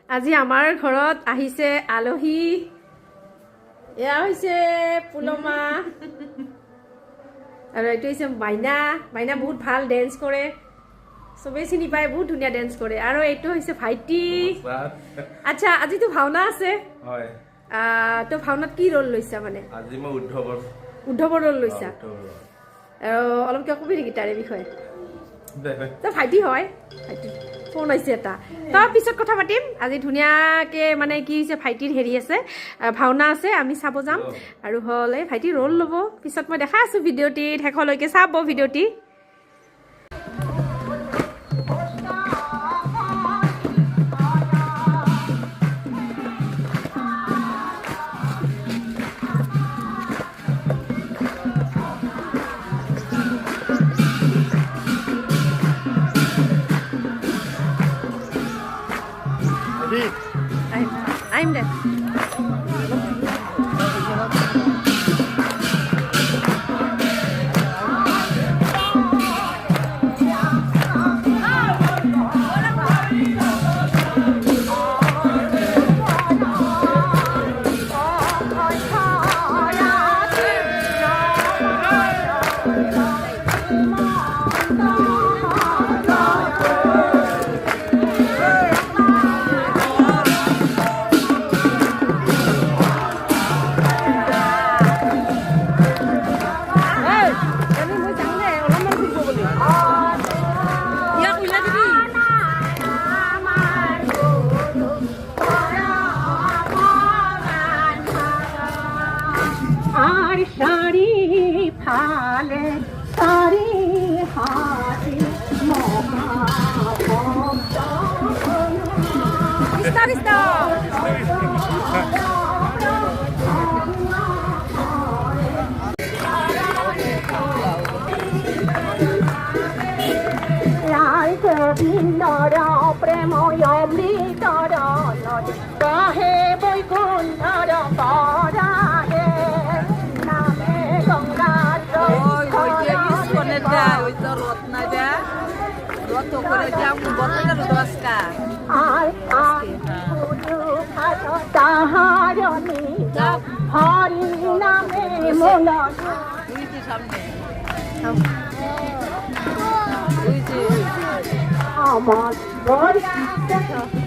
আজি আমাৰ ঘৰত আহিছে আলহী এয়া হৈছে পুলমা আৰু এইটো হৈছে মাইনা মাইনা বহুত ভাল ডেন্স কৰে সবেই চিনি পায় বহুত ধুনীয়া ডেন্স কৰে আৰু এইটো হৈছে ভাইটি আচ্ছা আজিতো ভাওনা আছে হয় তো ভাওনাত কি ৰোল লৈছা মানে আজি মই উদ্ধৱৰ ৰোল লৈছা অলপ কিয় কবি নেকি তাৰে বিষয়ে তো ভাইটি হয় ভাইটি ফোন আহিছে এটা তাৰ পিছত কথা পাতিম আজি ধুনীয়াকৈ মানে কি হৈছে ভাইটিৰ হেৰি আছে ভাওনা আছে আমি চাব যাম আৰু হ'লে ভাইটি ৰোল ল'ব পিছত মই দেখা আছোঁ ভিডিঅ'টি শেষলৈকে চাব ভিডিঅ'টি I'm there. Amor, gloria.